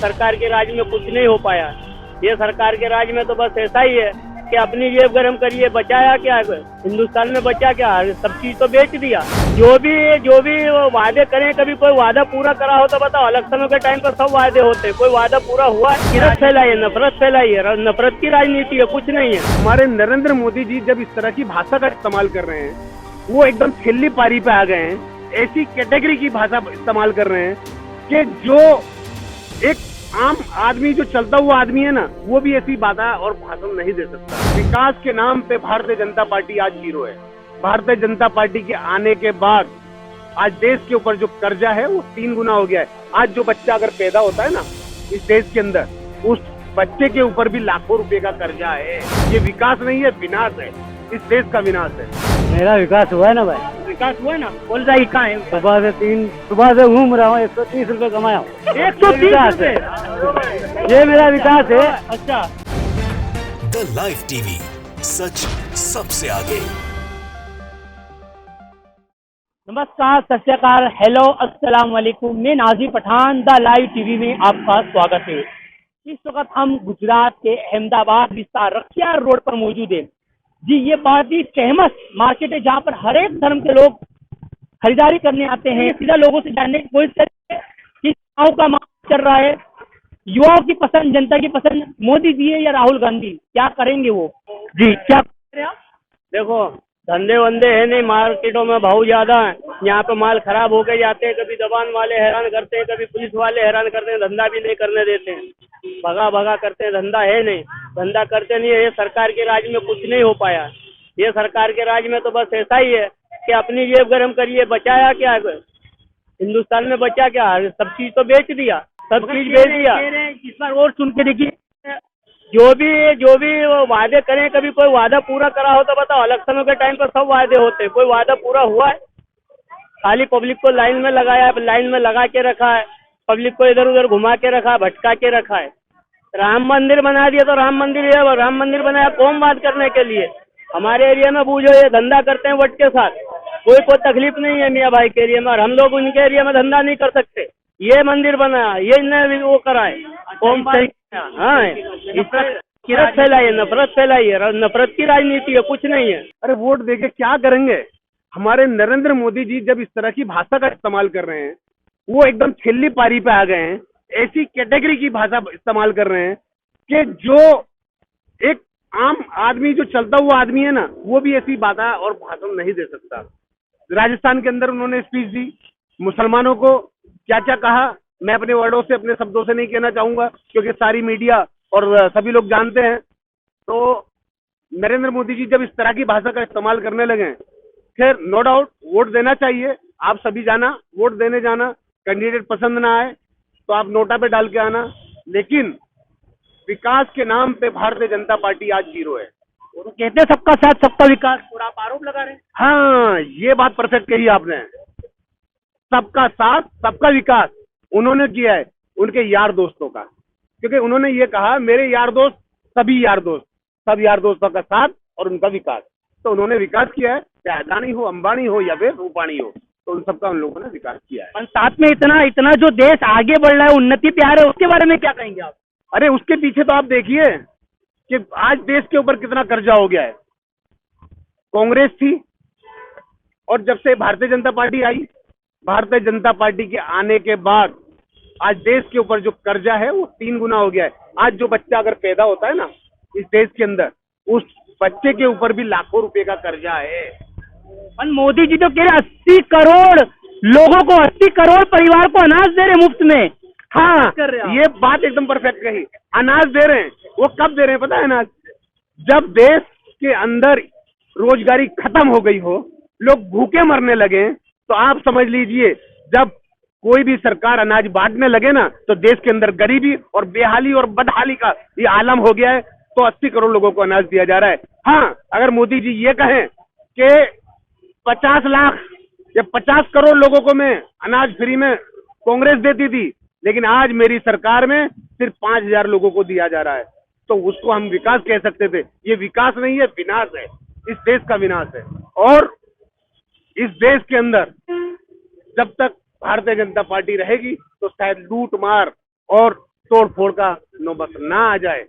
सरकार के राज में कुछ नहीं हो पाया। ये सरकार के राज में तो बस ऐसा ही है कि अपनी जेब गर्म करिए, बचाया क्या हिंदुस्तान में, बचा क्या, सब चीज तो बेच दिया। जो भी वो वादे करें, कभी कोई वादा पूरा करा हो तो बताओ। इलेक्शनों के टाइम पर सब वादे होते हैं, कोई वादा पूरा हुआ है? किरत फैलाई है, नफरत फैलाई है, नफरत की राजनीति है, कुछ नहीं है। हमारे नरेंद्र मोदी जी जब इस तरह की भाषा का इस्तेमाल कर रहे हैं, वो एकदम छिल्ली पारी पे आ गए हैं। ऐसी कैटेगरी की भाषा इस्तेमाल कर रहे हैं कि जो एक आम आदमी, जो चलता हुआ आदमी है ना, वो भी ऐसी बाधा और भाषण नहीं दे सकता। विकास के नाम पे भारतीय जनता पार्टी आज हीरो है। भारतीय जनता पार्टी के आने के बाद आज देश के ऊपर जो कर्जा है वो 3 गुना हो गया है। आज जो बच्चा अगर पैदा होता है ना इस देश के अंदर, उस बच्चे के ऊपर भी लाखों रुपए का कर्जा है। ये विकास नहीं है, विनाश है, इस देश का विनाश है। मेरा विकास हुआ है ना भाई, विकास हुआ ना, बोल रहा है कहाँ है? सुबह से घूम रहा हूँ, 130 रुपए कमाया हूँ। 130 रुपए, ये मेरा विकास है। अच्छा। द लाइव टीवी, सच सबसे आगे। नमस्कार, सत श्री अकाल, हेलो, अस्सलाम वालेकुम। मैं नाजिर पठान, द लाइव टीवी में आपका स्वागत है। इस वक्त हम गुजरात के अहमदाबाद विस्तार रखियार रोड पर मौजूद है। जी, ये बहुत ही फेमस मार्केट है जहाँ पर हर एक धर्म के लोग खरीदारी करने आते हैं। सीधा लोगों से जानने की कोशिश करते हैं कि युवाओं का मार्केट चल रहा है, युवाओं की पसंद, जनता की पसंद मोदी जी है या राहुल गांधी, क्या करेंगे वो? जी, क्या कर रहे हैं आप? देखो, धंधे वंदे है नहीं, मार्केटों में भाव ज्यादा है, यहाँ पे माल खराब होके जाते हैं। कभी दुकान वाले हैरान करते हैं, कभी पुलिस वाले हैरान करते हैं, धंधा भी नहीं करने देते हैं, भगा करते हैं, धंधा है नहीं, धंधा करते नहीं है। ये सरकार के राज में कुछ नहीं हो पाया। ये सरकार के राज में तो बस ऐसा ही है कि अपनी जेब गर्म करिए, बचाया क्या हिंदुस्तान में, बचा क्या, सब चीज तो बेच दिया, सब चीज बेच दिया। इस बार और सुन के देखिए, जो भी वो वादे करें, कभी कोई वादा पूरा करा हो तो बताओ। इलेक्शनों के टाइम पर सब वादे होते हैं, कोई वादा पूरा हुआ है? खाली पब्लिक को लाइन में लगाया है, लाइन में लगा के रखा है, पब्लिक को इधर उधर घुमा के रखा है, भटका के रखा है। राम मंदिर बना दिया तो राम मंदिर बनाया कौम बात करने के लिए। हमारे एरिया में बूझो, ये धंधा करते हैं वट के साथ, कोई तकलीफ नहीं है मियाँ भाई के एरिया में, और हम लोग उनके एरिया में धंधा नहीं कर सकते। ये मंदिर बनाया, ये इन्हें वो कराए, कौम सही। हाँ, इसका किरत फैलाई है, नफरत फैलाई है, नफरत की राजनीति है, कुछ नहीं है। अरे वोट देके क्या करेंगे? हमारे नरेंद्र मोदी जी जब इस तरह की भाषा का इस्तेमाल कर रहे हैं, वो एकदम छिल्ली पारी पे आ गए हैं। ऐसी कैटेगरी की भाषा इस्तेमाल कर रहे हैं कि जो एक आम आदमी, जो चलता हुआ आदमी है ना, वो भी ऐसी बाधा और भाषण नहीं दे सकता। राजस्थान के अंदर उन्होंने स्पीच दी, मुसलमानों को क्या क्या कहा, मैं अपने वर्डों से, अपने शब्दों से नहीं कहना चाहूंगा, क्योंकि सारी मीडिया और सभी लोग जानते हैं। तो नरेंद्र मोदी जी जब इस तरह की भाषा का इस्तेमाल करने लगे, खैर नो डाउट वोट देना चाहिए, आप सभी जाना, वोट देने जाना। कैंडिडेट पसंद ना आए तो आप नोटा पे डाल के आना, लेकिन विकास के नाम पे भारतीय जनता पार्टी आज हीरो है। वो तो कहते हैं सबका साथ सबका विकास, और आप आरोप लगा रहे हैं। हाँ, ये बात परफेक्ट कही आपने। सबका साथ सबका विकास उन्होंने किया है उनके यार दोस्तों का, क्योंकि उन्होंने ये कहा, मेरे यार दोस्त, सभी यार दोस्त, सब यार दोस्तों का साथ और उनका विकास। तो उन्होंने विकास किया है, चाहे अदानी हो, अंबानी हो या फिर रूपानी हो, तो उन सबका उन लोगों ने विकास किया है। और साथ में इतना जो देश आगे बढ़ रहा है, उन्नति पे आ रहा है, उसके बारे में क्या कहेंगे आप? अरे उसके पीछे तो आप देखिए कि आज देश के ऊपर कितना कर्जा हो गया है। कांग्रेस थी, और जब से भारतीय जनता पार्टी आई, भारतीय जनता पार्टी के आने के बाद आज देश के ऊपर जो कर्जा है वो 3 गुना हो गया है। आज जो बच्चा अगर पैदा होता है ना इस देश के अंदर, उस बच्चे के ऊपर भी लाखों रुपए का कर्जा है। और मोदी जी तो कह रहे 80 करोड़ लोगों को, 80 करोड़ परिवार को अनाज दे रहे मुफ्त में। हाँ, ये बात एकदम परफेक्ट कही। अनाज दे रहे हैं, वो कब दे रहे हैं पता है? अनाज जब देश के अंदर रोजगारी खत्म हो गई हो, लोग भूखे मरने लगे, तो आप समझ लीजिए, जब कोई भी सरकार अनाज बांटने लगे ना, तो देश के अंदर गरीबी और बेहाली और बदहाली का ये आलम हो गया है। तो 80 करोड़ लोगों को अनाज दिया जा रहा है। हाँ, अगर मोदी जी ये कहें कि 50 लाख या 50 करोड़ लोगों को मैं अनाज फ्री में कांग्रेस देती थी, लेकिन आज मेरी सरकार में सिर्फ 5000 लोगों को दिया जा रहा है, तो उसको हम विकास कह सकते थे। ये विकास नहीं है, विनाश है, इस देश का विनाश है। और इस देश के अंदर जब तक भारतीय जनता पार्टी रहेगी तो शायद लूट मार और तोड़ फोड़ का नौबत ना आ जाए।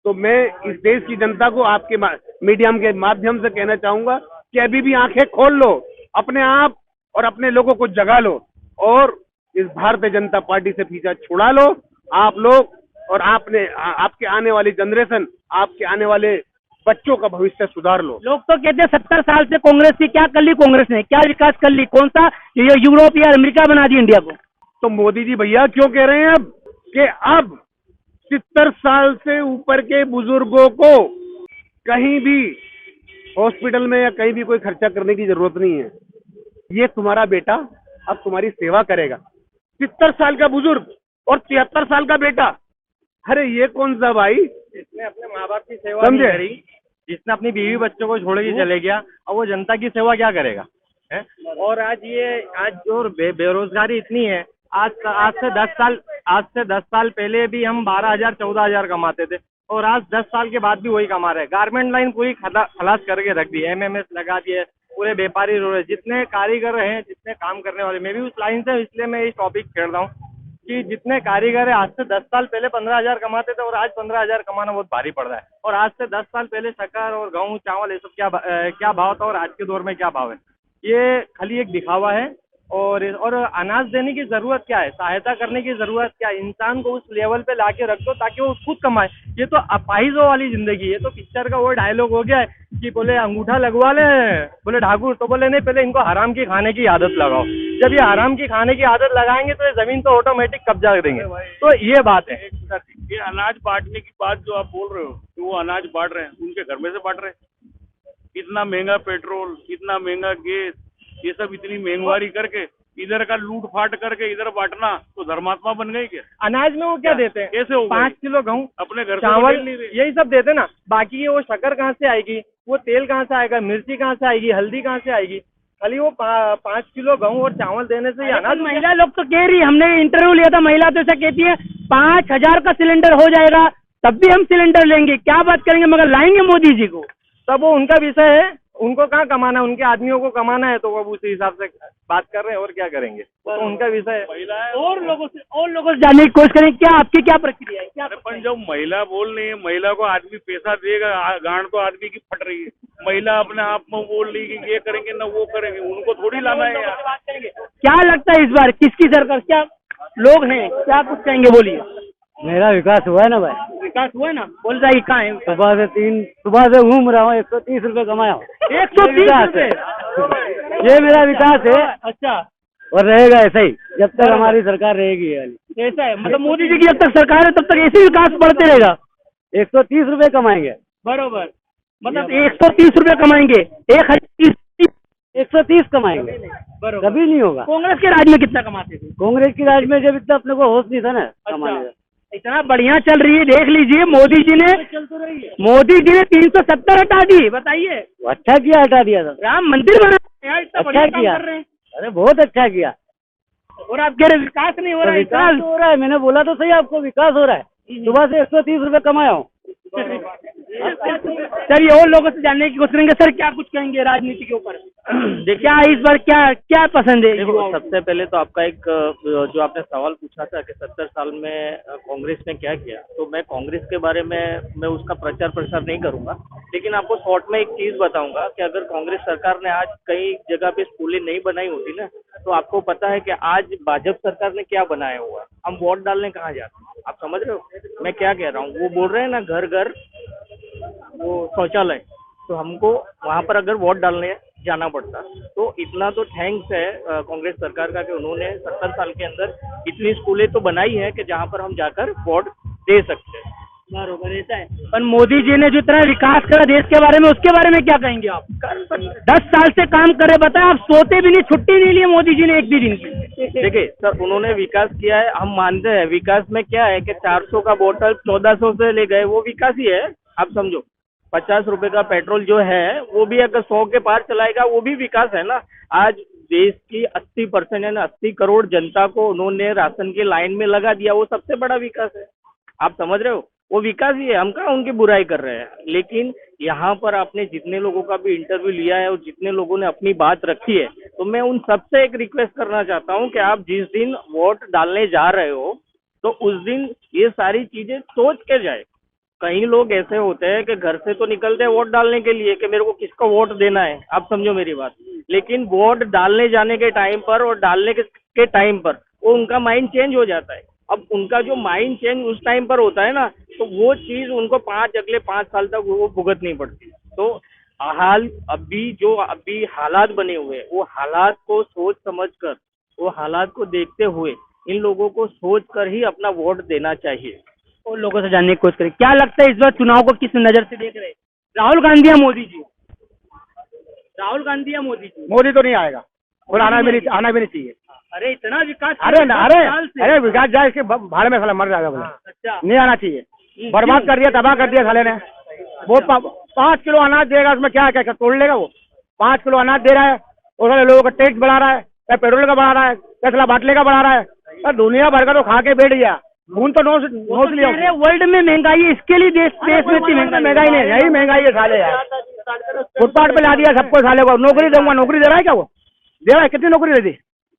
तो मैं इस देश की जनता को आपके मीडियम के माध्यम से कहना चाहूंगा कि अभी भी आंखें खोल लो, अपने आप और अपने लोगों को जगा लो और इस भारतीय जनता पार्टी से पीछा छुड़ा लो। आप लोग और आपके आने वाली जनरेशन, आपके आने वाले बच्चों का भविष्य सुधार लो। लोग तो कहते हैं 70 साल से कांग्रेस थी, क्या कर ली कांग्रेस ने, क्या विकास कर ली, कौन सा ये यूरोप या अमेरिका बना दी इंडिया को। तो मोदी जी भैया क्यों कह रहे हैं अब 70 साल से ऊपर के बुजुर्गों को कहीं भी हॉस्पिटल में या कहीं भी कोई खर्चा करने की जरूरत नहीं है। ये तुम्हारा बेटा अब तुम्हारी सेवा करेगा। 70 साल का बुजुर्ग और 73 साल का बेटा, अरे ये कौन सा भाई। जिसने अपने माँ बाप की सेवा नहीं करी, जिसने अपनी बीवी बच्चों को छोड़ के चले गया, अब वो जनता की सेवा क्या करेगा है? और आज जो बेरोजगारी इतनी है, आज से 10 साल पहले भी हम 12,000 14,000 कमाते थे और आज 10 साल के बाद भी वही कमा रहे हैं। गारमेंट लाइन पूरी खलास करके रख दी, एमएमएस लगा दिए, पूरे व्यापारी रो रहे। जितने कारीगर हैं, जितने काम करने वाले, मैं भी उस लाइन से, इसलिए मैं इस टॉपिक छेड़ रहा हूँ कि जितने कारीगर है आज से 10 साल पहले 15,000 कमाते थे और आज 15,000 कमाना बहुत भारी पड़ रहा है। और आज से 10 साल पहले शक्कर और गेहूं चावल ये सब क्या भाव था और आज के दौर में क्या भाव है, ये खाली एक दिखावा है। और अनाज देने की जरूरत क्या है, सहायता करने की जरूरत क्या है, इंसान को उस लेवल पे लाके रख दो ताकि वो खुद कमाए। ये तो अपाहिजों वाली जिंदगी है। तो पिक्चर का वो डायलॉग हो गया है कि बोले अंगूठा लगवा ले, बोले ठाकुर, तो बोले नहीं, पहले इनको हराम की खाने की आदत लगाओ। जब ये हराम की खाने की आदत लगाएंगे तो ये जमीन तो ऑटोमेटिक कब्जा देंगे। तो ये बात है। ये अनाज बांटने की बात जो आप बोल रहे हो कि वो अनाज बांट रहे हैं, उनके घर में से बांट रहे हैं। इतना महंगा पेट्रोल, इतना महंगा गैस, ये सब इतनी महंगाई करके इधर का लूट फाट करके इधर बांटना, तो धर्मात्मा बन गई क्या? अनाज में वो क्या देते हैं, कैसे हो 5 किलो गेहूं, अपने घर चावल, नहीं रहे। यही सब देते ना। बाकी ये वो शक्कर कहाँ से आएगी, वो तेल कहाँ से आएगा, मिर्ची कहाँ से आएगी, हल्दी कहाँ से आएगी। खाली वो 5 किलो गेहूं और चावल देने से ही अनाज। महिला लोग तो कह रही, हमने इंटरव्यू लिया था, महिला तो ऐसा कहती है 5,000 का सिलेंडर हो जाएगा तब भी हम सिलेंडर लेंगे, क्या बात करेंगे, मगर लाएंगे मोदी जी को। तब वो उनका विषय है, उनको कहाँ कमाना है, उनके आदमियों को कमाना है, तो वो उसी हिसाब से बात कर रहे हैं और क्या करेंगे, तो उनका विषय है। और लोगों से जानने की कोशिश करें, क्या आपकी क्या प्रक्रिया है, क्या? अपन जब महिला बोल रही है, महिला को आदमी पैसा देगा, गांड तो आदमी की फट रही है। महिला अपने आप में बोल रही है कि ये करेंगे ना वो करेंगे, उनको थोड़ी लाना है यार। क्या लगता है इस बार किसकी सरकार, क्या लोग हैं, क्या कुछ कहेंगे, बोलिए। मेरा विकास हुआ है ना भाई, विकास हुआ है ना, बोल रहा है कहाँ है? सुबह से घूम रहा हूँ, 130 रुपए कमाया हूँ। 130 रुपए, ये मेरा विकास है। अच्छा, और रहेगा ऐसा ही जब तक हमारी सरकार रहेगी। ये वाली ऐसा है, मतलब मोदी जी की जब तक सरकार है तब तक ऐसे विकास बढ़ते रहेगा। 130 रुपए कमाएंगे, बरोबर, मतलब 130 रुपए कमाएंगे, 130 कमाएंगे, बरोबर। कभी नहीं होगा। कांग्रेस के राज में कितना कमाते थे? कांग्रेस की राज में जब इतना अपने को होश नहीं था ना कमाने का। इतना बढ़िया चल रही है, देख लीजिए मोदी जी ने 370 हटा दी, बताइए। अच्छा किया, हटा दिया था। राम मंदिर बना यार, इतना अच्छा बढ़िया काम किया। कर रहे हैं। अरे बहुत अच्छा किया। और आप कह रहे विकास नहीं हो रहा है। विकास हो रहा है, मैंने बोला तो सही आपको, विकास हो रहा है। सुबह से 130 रुपए कमाया हूँ। सर, ये और लोगों से जानने की कोशिश करेंगे। सर, क्या कुछ कहेंगे राजनीति के ऊपर? क्या इस बार क्या पसंद है? देखो, सबसे पहले तो आपका एक जो आपने सवाल पूछा था कि 70 साल में कांग्रेस ने क्या किया, तो मैं कांग्रेस के बारे में मैं उसका प्रचार प्रसार नहीं करूंगा, लेकिन आपको शॉर्ट में एक चीज बताऊंगा कि अगर कांग्रेस सरकार ने आज कई जगह पे स्कूलें नहीं बनाई होती ना, तो आपको पता है कि आज भाजपा सरकार ने क्या बनाया हुआ है। हम वोट डालने कहाँ जाते हैं, आप समझ रहे हो मैं क्या कह रहा हूँ? वो बोल रहे हैं ना, घर घर वो शौचालय, तो हमको वहाँ पर अगर वोट डालने जाना पड़ता। तो इतना तो थैंक्स है कांग्रेस सरकार का कि उन्होंने 70 साल के अंदर इतनी स्कूलें तो बनाई है कि जहाँ पर हम जाकर वोट दे सकते हैं। बरोबर, ऐसा है। पर मोदी जी ने जो इतना विकास करा देश के बारे में, उसके बारे में क्या कहेंगे आप? 10 साल से काम करे, बताए आप, सोते भी नहीं, छुट्टी नहीं ली मोदी जी ने एक भी दिन की। देखिए सर, उन्होंने विकास किया है, हम मानते हैं। विकास में क्या है कि 400 का बोतल 1400 से ले गए, वो विकास ही है। आप समझो, 50 रुपए का पेट्रोल जो है वो भी अगर 100 के पार चलाएगा, वो भी विकास है ना। आज देश की 80% यानी 80 करोड़ जनता को उन्होंने राशन की लाइन में लगा दिया, वो सबसे बड़ा विकास है। आप समझ रहे हो, वो विकास ही है। हम कहाँ उनकी बुराई कर रहे हैं, लेकिन यहाँ पर आपने जितने लोगों का भी इंटरव्यू लिया है और जितने लोगों ने अपनी बात रखी है, तो मैं उन सबसे एक रिक्वेस्ट करना चाहता हूँ कि आप जिस दिन वोट डालने जा रहे हो, तो उस दिन ये सारी चीजें सोच के जाए। कई लोग ऐसे होते हैं कि घर से तो निकलते हैं वोट डालने के लिए कि मेरे को किसको वोट देना है, आप समझो मेरी बात, लेकिन वोट डालने जाने के टाइम पर और डालने के टाइम पर वो उनका माइंड चेंज हो जाता है। अब उनका जो माइंड चेंज उस टाइम पर होता है ना, तो वो चीज उनको अगले 5 साल तक वो भुगतनी पड़ती है। तो अभी हालात बने हुए हैं, वो हालात को सोच समझ कर, वो हालात को देखते हुए इन लोगों को सोच कर ही अपना वोट देना चाहिए। और लोगों से जानने की कोशिश करें, क्या लगता है इस बार चुनाव को किस नजर से देख रहे हैं? राहुल गांधी या मोदी जी? राहुल गांधी या मोदी जी? मोदी तो नहीं आएगा और आना भी नहीं चाहिए। अरे इतना विकास अरे विकास जाए इसके भाड़ में साला मर जाएगा बोला। अच्छा, नहीं आना चाहिए, बर्बाद कर दिया, तबाह कर दिया साले ने। वो 5 किलो अनाज देगा, उसमें क्या क्या तोड़ लेगा वो। 5 किलो अनाज दे रहा है और सारे लोगों का टैक्स बढ़ा रहा है, या पेट्रोल का बढ़ा रहा है, या बाटले का बढ़ा रहा है। दुनिया भर का तो खा के बैठ गया, खून तो नोच लिया। वर्ल्ड में महंगाई है, इसके लिए देश में इतनी महंगाई नहीं, यही महंगाई है साले यार। फुटपाथ पे ला दिया सबको साले को। नौकरी दूंगा, नौकरी दे रहा है क्या? वो दे रहा है? कितनी नौकरी दे दी?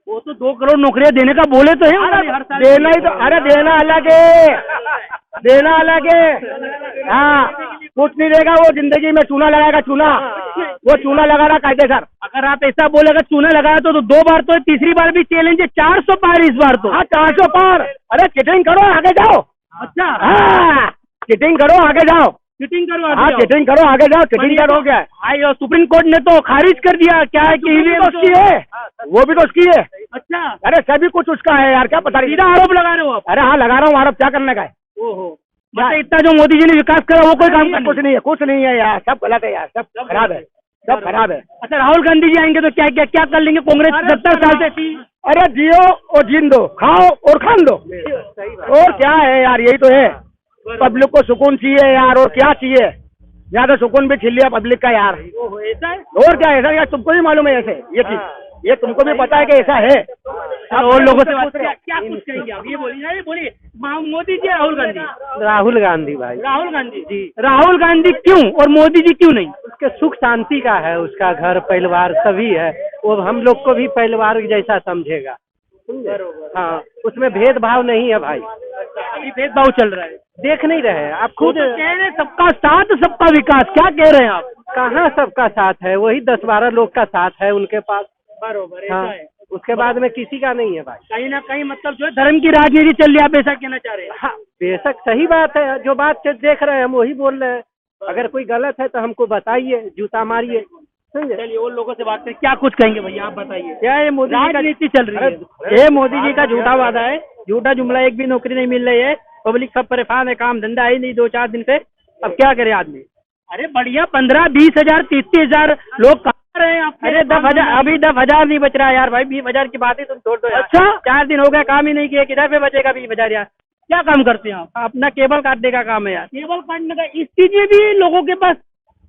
वो तो 2 करोड़ नौकरियां देने का बोले तो है हर साल। देना ही तो, अरे देना अलग है, देना अलग है। हाँ, कुछ नहीं देगा वो, जिंदगी में चूना लगाएगा, चूना। वो चूना लगा रहा कायदेसर। अगर आप ऐसा बोलेगा चूना लगाया तो 2 बार तो, तीसरी बार भी चैलेंज है 400 पार इस बार तो। हाँ 400 पार। अरे चिटिंग करो, आगे जाओ। अच्छा, हाँ चिटिंग करो, आगे जाओ। चिटिंग करो, हाँ चिटिंग करो, आगे जाओ। चिटिंग करो क्या है? और सुप्रीम कोर्ट ने तो खारिज कर दिया, क्या है कि ईवीएम तो उसकी है, वो भी तो उसकी है। अच्छा, अरे सभी कुछ उसका है यार, क्या पता नहीं। सीधा आरोप लगा रहे हो आप? अरे हाँ लगा रहा हूँ आरोप, क्या करने का है? ओहो, मतलब इतना जो मोदी जी ने विकास करा वो कोई काम कुछ नहीं है, कुछ नहीं है यार, सब गलत है यार, सब खराब है, सब खराब है। अच्छा, राहुल गांधी जी आएंगे तो क्या क्या क्या कर लेंगे? कांग्रेस 70 साल से थी। अरे जियो और जीन दो, खाओ और खान दो, और क्या है यार, यही तो है। पब्लिक को सुकून चाहिए यार, और क्या चाहिए? यहाँ तो सुकून भी छीन लिया पब्लिक का यार। ऐसा है? और क्या ऐसा यार, तुमको भी मालूम है ऐसे ये चीज, ये तुमको भी पता है कि ऐसा है। और लोगों से क्या कुछ कहेंगे आप? ये बोलिए मोदी जी, राहुल गांधी? राहुल गांधी भाई। राहुल गांधी जी। राहुल गांधी क्यों और मोदी जी क्यों नहीं? उसके सुख शांति का है, उसका घर परिवार सभी है, वो हम लोग को भी परिवार जैसा समझेगा। हाँ, उसमें भेदभाव नहीं है भाई। अभी भेदभाव चल रहा है, देख नहीं रहे आप खुद तो कह रहे सबका साथ सबका विकास, क्या कह रहे हैं आप? कहाँ सबका साथ है? वही 10-12 लोग का साथ है उनके पास। बरोबर, हाँ, उसके बाद में किसी का नहीं है भाई। कहीं ना कहीं मतलब जो है धर्म की राजनीति चल रही है, आप ऐसा कहना चाह रहे हैं? हाँ बेशक सही बात है, जो बात से देख रहे हैं हम वही बोल रहे हैं। अगर कोई गलत है तो हमको बताइए, जूता मारिए, समझे? चलिए और लोगों से बात करें, क्या कुछ कहेंगे भैया, आप बताइए। क्या ये मोदी जी का राजनीति चल रही है? ये मोदी जी का झूठा वादा है, झूठा जुमला, एक भी नौकरी नहीं मिल रही है, पब्लिक सब परेशान है, काम धंधा ही नहीं 2-4 दिन से। अब क्या करे आदमी? अरे बढ़िया, 15-20 हजार 30-30 हजार लोग कमा रहे हैं आप। अरे 10,000, अभी 10,000 नहीं बच रहा है यार भाई, 20,000 की बात ही तुम छोड़ दो यार। अच्छा, 4 दिन हो गए काम ही नहीं किए, किधर पे बचेगा 20,000 यार? क्या काम करते हैं आप? अपना केबल काटने का काम है यार। केबल काटने का? इस चीज में भी लोगों के पास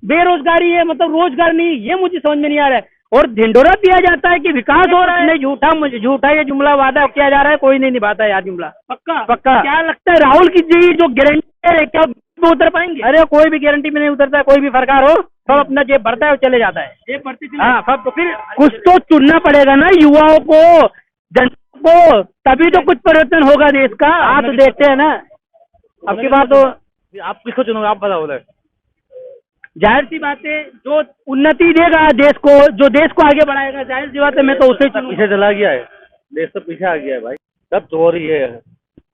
बेरोजगारी है, मतलब रोजगार नहीं, ये मुझे समझ में नहीं आ रहा है। और ढिंडोरा दिया जाता है कि विकास हो रहा है। नहीं, झूठा ये जुमला वादा किया जा रहा है, कोई नहीं निभाता यार जुमला। पक्का क्या लगता है राहुल की जी जो गारंटी है, क्या वो उतर पाएंगे? अरे कोई भी गारंटी में नहीं उतरता है, कोई भी सरकार हो, सब अपना जेब भरता है और चले जाता है। ये भरती चले। हाँ सब। तो फिर कुछ तो चुनना पड़ेगा ना युवाओं को, जनता को, तभी तो कुछ परिवर्तन होगा देश का। आप तो देखते हैं ना, अब की बार तो आप किसको चुनोगे, आप बताओ उधर। जाहिर सी बात है, जो उन्नति देगा देश को, जो देश को आगे बढ़ाएगा, जाहिर सी बात है मैं तो उसे चुनूंगा। पीछे चला गया है देश, तो पीछे आ गया है भाई, सब तो हो रही है।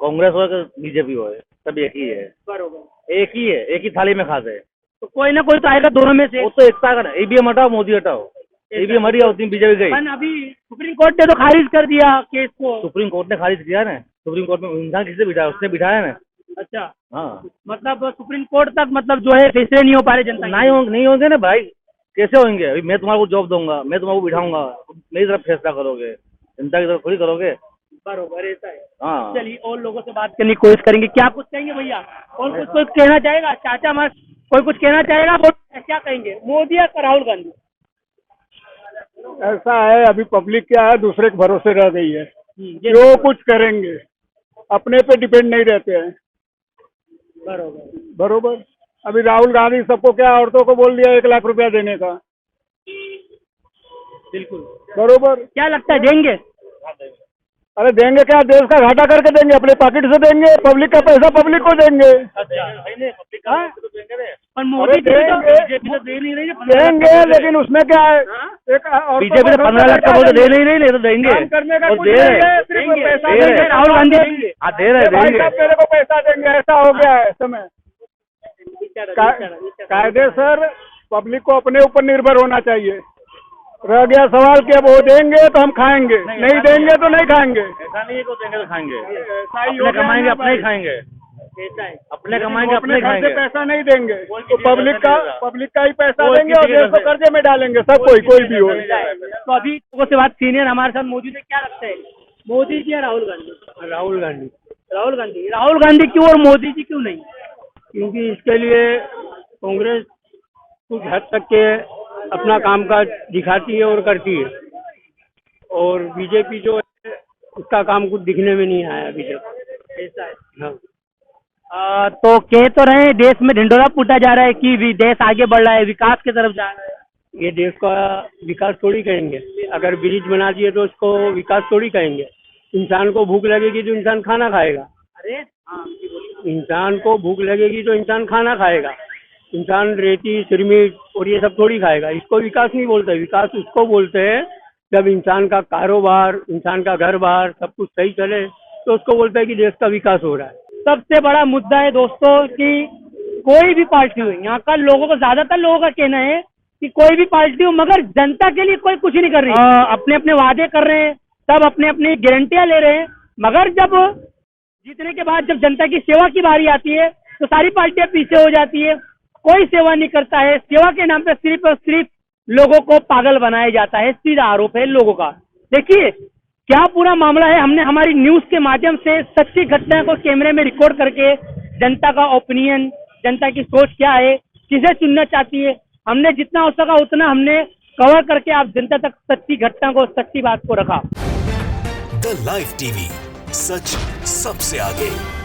कांग्रेस हो या बीजेपी हो, सब एक ही है, बरोबर, एक ही है, एक ही थाली में खाते हैं। तो कोई ना कोई तो आएगा दोनों में से। वो तो एकता का, ईवीएम हटाओ, मोदी हटाओ, ईवीएम हटी और बीजेपी गई। अभी सुप्रीम कोर्ट ने तो खारिज कर दिया केस को। सुप्रीम कोर्ट ने खारिज किया ना, सुप्रीम कोर्ट में इंसान किससे बिठाया, उसने बिठाया ना। अच्छा, हाँ, मतलब सुप्रीम कोर्ट तक मतलब जो है फैसले नहीं हो पा रहे जनता के। नहीं होंगे ना भाई, कैसे होंगे? अभी मैं तुम्हारे को जॉब दूंगा, मैं तुम्हारे को बिठाऊंगा, मेरी तरफ फैसला करोगे, जनता की तरफ थोड़ी करोगे। बरोबर, ऐसा है। हाँ, चलिए और लोगों से बात करने की कोशिश करेंगे, क्या कुछ कहेंगे भैया? और कुछ कहना चाहेगा चाचा हमारे, कोई कुछ कहना चाहेगा? क्या कहेंगे, मोदी या राहुल गांधी? ऐसा है, अभी पब्लिक क्या है, दूसरे के भरोसे रह गई है। ये जो कुछ करेंगे अपने पे डिपेंड नहीं रहते हैं। बरोबर। अभी राहुल गांधी सबको क्या, औरतों को बोल दिया 1 लाख रुपया देने का। बिल्कुल बरोबर। क्या लगता है देंगे? अरे देंगे क्या, देश का घाटा करके देंगे, अपने पॉकेट से देंगे, पब्लिक का पैसा पब्लिक को देंगे। पर मोदी जी तो बीजेपी तो दे नहीं रही है, देंगे, लेकिन उसमें क्या है, एक बीजेपी तो 15 लाख का बोल दे नहीं रही, तो देंगे, काम करने का और कुछ दे नहीं रहे है, सिर्फ पैसा दे रहे देंगे। राहुल गांधी दे रहे भाई देंगे। साहब मेरे को पैसा देंगे, ऐसा हो गया है समय। कायदे सर पब्लिक को अपने ऊपर निर्भर होना चाहिए। रह गया सवाल कि अब वो देंगे तो हम खाएंगे, नहीं देंगे तो नहीं खाएंगे। ऐसा नहीं है कि देंगे तो खाएंगे, ऐसा ही हो अपने गया कमाएंगे ना अपने ही भाई। खाएंगे, अपने कमाएंगे अपने अपने घर से खाएंगे। पैसा नहीं देंगे तो पब्लिक का ही पैसा कोई देंगे और किसी के देश को घर से- कर्जे में डालेंगे सब, कोई भी हो। तो अभी लोगों से बात सीनियर हमारे साथ मौजूद है, क्या लगता है मोदी जी या राहुल गांधी? राहुल गांधी, राहुल गांधी क्यों और मोदी जी क्यों नहीं? क्योंकि इसके लिए कांग्रेस कुछ हद तक के अपना कामकाज दिखाती है और करती है, और बीजेपी जो है उसका काम कुछ दिखने में नहीं आया अभी तक। ऐसा है। हाँ, तो कह तो रहे हैं देश में ढिंडोरा पीटा जा रहा है कि देश आगे बढ़ रहा है, विकास की तरफ जा रहा है। ये देश का विकास थोड़ी कहेंगे, अगर ब्रिज बना दिए तो उसको विकास थोड़ी कहेंगे। इंसान को भूख लगेगी तो इंसान खाना खाएगा, अरे हाँ, इंसान को भूख लगेगी तो इंसान खाना खाएगा, इंसान रेती सिरमिट और ये सब थोड़ी खाएगा। इसको विकास नहीं बोलते, विकास उसको बोलते हैं जब इंसान का कारोबार, इंसान का घर बार सब कुछ सही चले तो उसको बोलते हैं कि देश का विकास हो रहा है। सबसे बड़ा मुद्दा है दोस्तों कि कोई भी पार्टी हो, यहाँ का लोगों को, ज्यादातर लोगों का कहना है कि कोई भी पार्टी हो मगर जनता के लिए कोई कुछ नहीं कर रही। अपने अपने वादे कर रहे हैं, सब अपने अपनी गारंटियां ले रहे हैं, मगर जब जीतने के बाद जब जनता की सेवा की बारी आती है तो सारी पार्टियां पीछे हो जाती है, कोई सेवा नहीं करता है। सेवा के नाम पे सिर्फ और सिर्फ लोगों को पागल बनाया जाता है, सीधा आरोप है लोगों का। देखिए क्या पूरा मामला है, हमने हमारी न्यूज के माध्यम से सच्ची घटना को कैमरे में रिकॉर्ड करके जनता का ओपिनियन, जनता की सोच क्या है, किसे चुनना चाहती है, हमने जितना हो सका उतना हमने कवर करके आप जनता तक सच्ची घटना को, सच्ची बात को रखा। द लाइव टीवी, सच सबसे आगे।